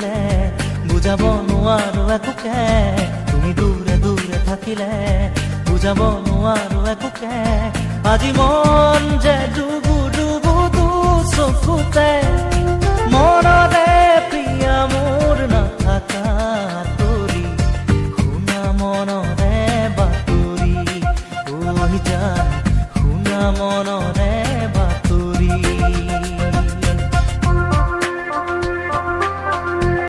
দেখিলে বুজাব নোৱাৰো একোকে তুমি দূৰে দূৰে থাকিলে বুজাব নোৱাৰো একোকে আজি মন যে ডুবু ডুবু তো চকুতে মনৰে প্ৰিয়া মোৰ